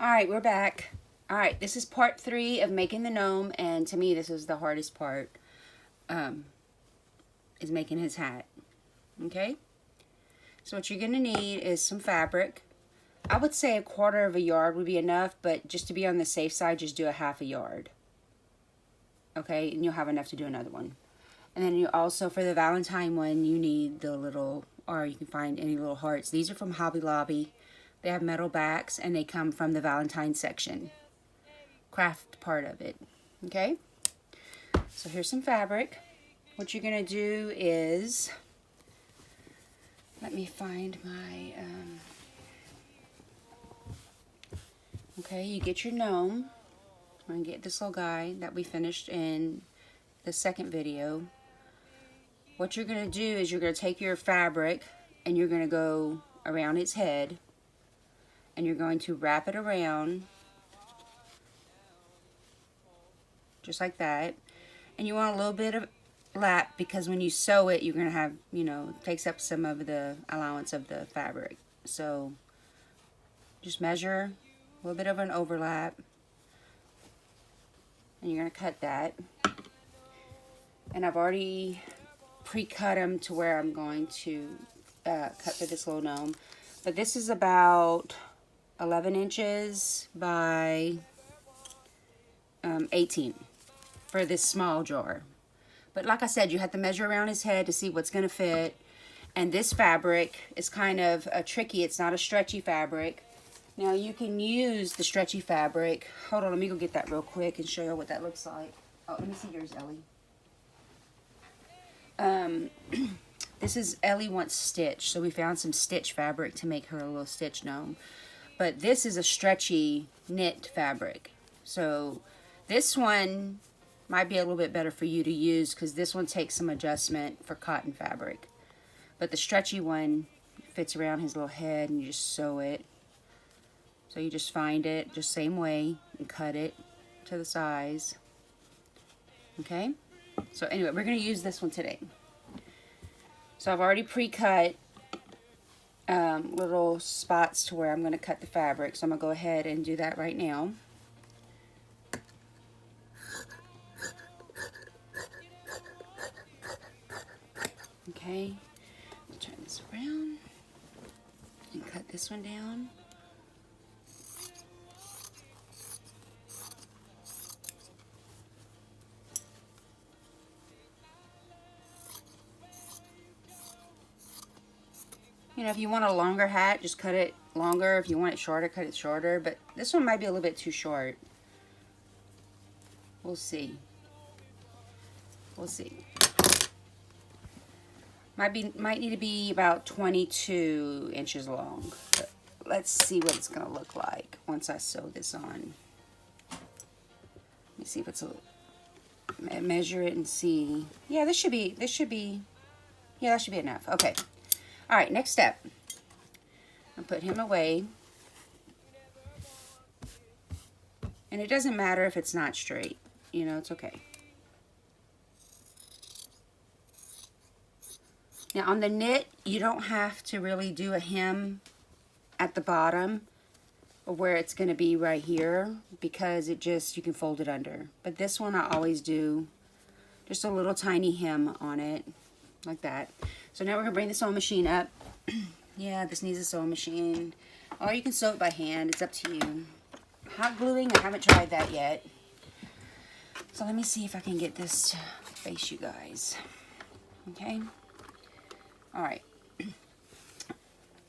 Alright, we're back. Alright, this is part 3 of making the gnome, and to me this is the hardest part, is making his hat. Okay? So what you're going to need is some fabric. I would say 1/4 yard would be enough, but just to be on the safe side, just do a 1/2 yard. Okay? And you'll have enough to do another one. And then you also, for the Valentine one, you need the little, or you can find any little hearts. These are from Hobby Lobby. They have metal backs, and they come from the Valentine section. Craft part of it. Okay? So here's some fabric. What you're going to do is, let me find my, okay, you get your gnome. I'm going to get this little guy that we finished in the second video. What you're going to do is you're going to take your fabric and you're going to go around its head, and you're going to wrap it around just like that. And you want a little bit of lap, because when you sew it, you're going to have, you know, it takes up some of the allowance of the fabric. So just measure a little bit of an overlap, and you're going to cut that. And I've already pre-cut them to where I'm going to cut for this little gnome. But this is about 11 inches by 18 for this small jar. But like I said, you have to measure around his head to see what's going to fit. And this fabric is kind of tricky. It's not a stretchy fabric. Now you can use the stretchy fabric. Hold on, let me go get that real quick and show you what that looks like. Oh, let me see yours, Ellie. This is Ellie wants stitch, so we found some stitch fabric to make her a little stitch gnome. But this is a stretchy knit fabric. So this one might be a little bit better for you to use, because this one takes some adjustment for cotton fabric. But the stretchy one fits around his little head, and you just sew it. So you just find it just same way and cut it to the size. Okay? So anyway, we're going to use this one today. So I've already pre-cut little spots to where I'm going to cut the fabric. So I'm going to go ahead and do that right now. Okay, turn this around and cut this one down. You know, if you want a longer hat, just cut it longer. If you want it shorter, cut it shorter. But this one might be a little bit too short. We'll see. We'll see. Might need to be about 22 inches long. But let's see what it's going to look like once I sew this on. Let me see if it's a, measure it and see. Yeah, this should be, yeah, that should be enough. Okay. All right, next step. I'll put him away. And it doesn't matter if it's not straight. You know, it's okay. Now on the knit, you don't have to really do a hem at the bottom where it's going to be right here, because it just, you can fold it under. But this one I always do just a little tiny hem on it, like that. So now we're going to bring the sewing machine up. Yeah, this needs a sewing machine. Or you can sew it by hand, it's up to you. Hot gluing, I haven't tried that yet. So let me see if I can get this to face you guys. Okay. Alright,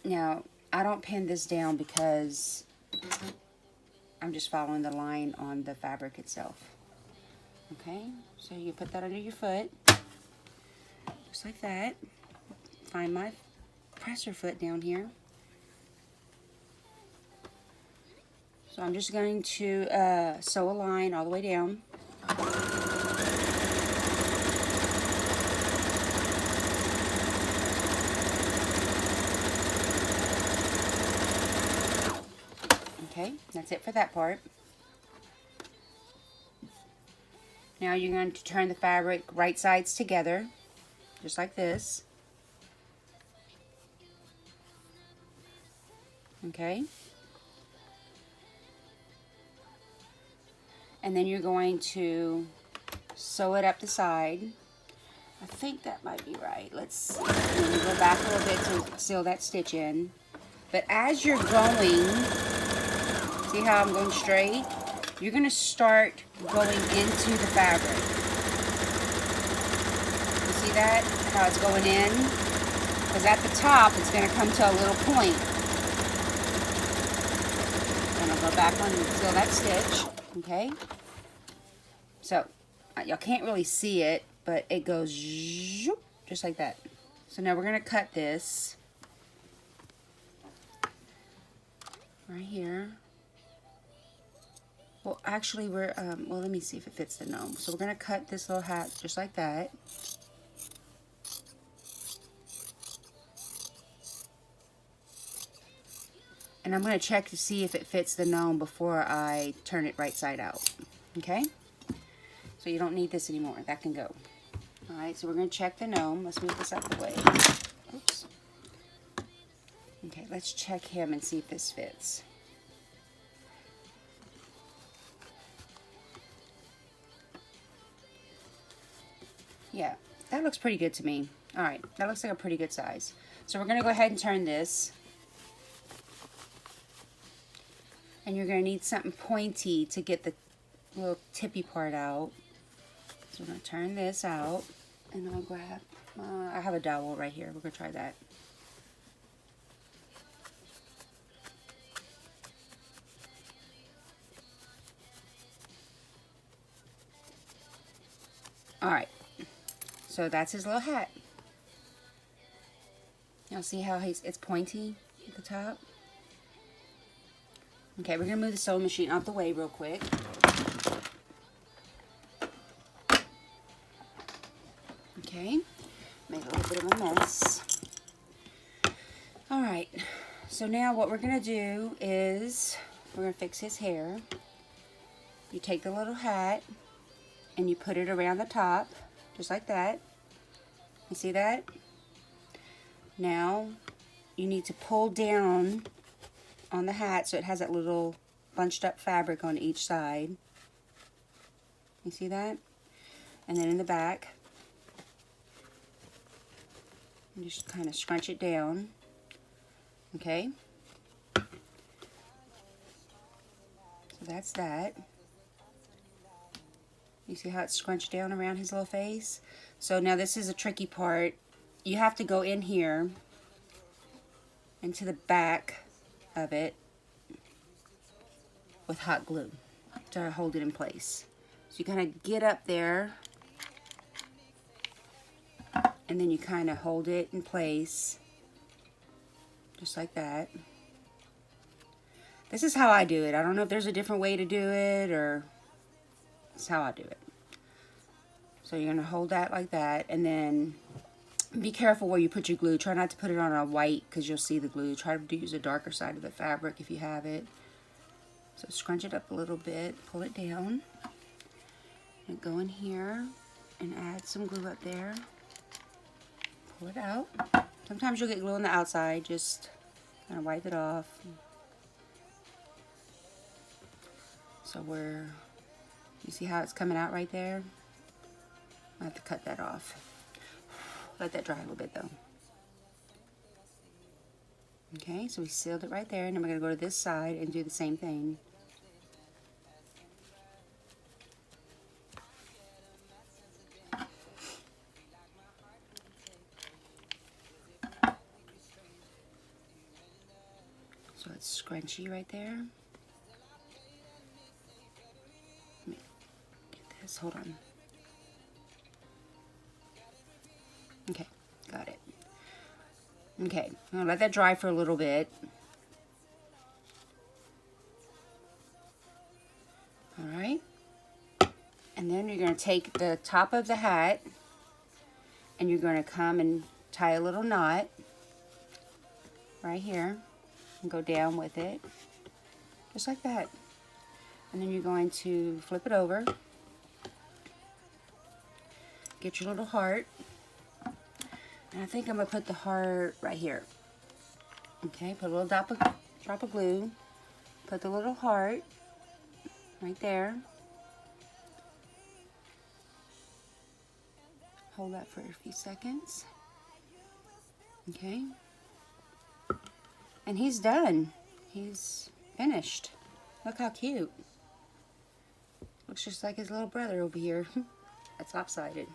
now I don't pin this down because I'm just following the line on the fabric itself. Okay, so you put that under your foot, just like that. Find my presser foot down here. So I'm just going to sew a line all the way down. Okay, that's it for that part. Now you're going to turn the fabric right sides together, just like this. Okay. And then you're going to sew it up the side. I think that might be right. Let's see. And then you go back a little bit to seal that stitch in. But as you're going, see how I'm going straight? You're going to start going into the fabric. You see that? How it's going in? Because at the top, it's going to come to a little point. And I'll go back on and seal that stitch. Okay? So, y'all can't really see it, but it goes zoop, just like that. So now we're going to cut this right here. Well, actually, we're, well, let me see if it fits the gnome. So we're going to cut this little hat just like that. And I'm going to check to see if it fits the gnome before I turn it right side out. Okay? So you don't need this anymore. That can go. Alright, so we're going to check the gnome. Let's move this out of the way. Oops. Okay, let's check him and see if this fits. Yeah, that looks pretty good to me. Alright, that looks like a pretty good size. So we're going to go ahead and turn this. And you're going to need something pointy to get the little tippy part out. So we're going to turn this out. And I'm going to grab, I have a dowel right here. We're going to try that. Alright, so that's his little hat. Y'all see how it's pointy at the top? Okay, we're going to move the sewing machine out the way real quick. Okay, made a little bit of a mess. Alright, so now what we're going to do is we're going to fix his hair. You take the little hat and you put it around the top, just like that. You see that? Now, you need to pull down on the hat so it has that little bunched up fabric on each side. You see that? And then in the back, you just kind of scrunch it down. Okay? So that's that. You see how it's scrunched down around his little face? So now this is a tricky part. You have to go in here into the back of it with hot glue to hold it in place. So you kind of get up there and then you kind of hold it in place just like that. This is how I do it. I don't know if there's a different way to do it, or it's how I do it. So you're going to hold that like that, and then be careful where you put your glue. Try not to put it on a white because you'll see the glue. Try to use the darker side of the fabric if you have it. So scrunch it up a little bit, pull it down, and go in here and add some glue up there. Pull it out. Sometimes you'll get glue on the outside. Just kind of wipe it off. So you see how it's coming out right there? I have to cut that off. Let that dry a little bit though. Okay, so we sealed it right there, and then we're going to go to this side and do the same thing. So it's scrunchy right there. Let me get this, hold on. Okay, got it. Okay, I'm gonna let that dry for a little bit. Alright. And then you're gonna take the top of the hat and you're gonna come and tie a little knot right here and go down with it. Just like that. And then you're going to flip it over. Get your little heart. And I think I'm going to put the heart right here. Okay, put a little drop of glue. Put the little heart right there. hold that for a few seconds. Okay. And he's done. He's finished. Look how cute. Looks just like his little brother over here. That's lopsided.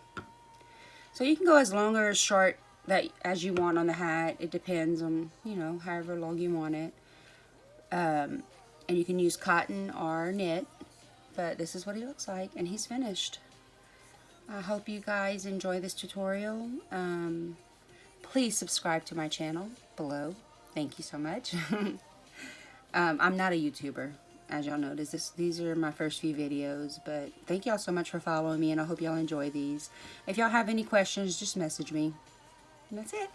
So you can go as long or as short as you want on the hat. It depends on, you know, however long you want it. And you can use cotton or knit. But this is what he looks like, and he's finished. I hope you guys enjoy this tutorial. Please subscribe to my channel below. Thank you so much. I'm not a YouTuber, as y'all noticed. These are my first few videos, but thank y'all so much for following me, and I hope y'all enjoy these. If y'all have any questions, just message me. And that's it.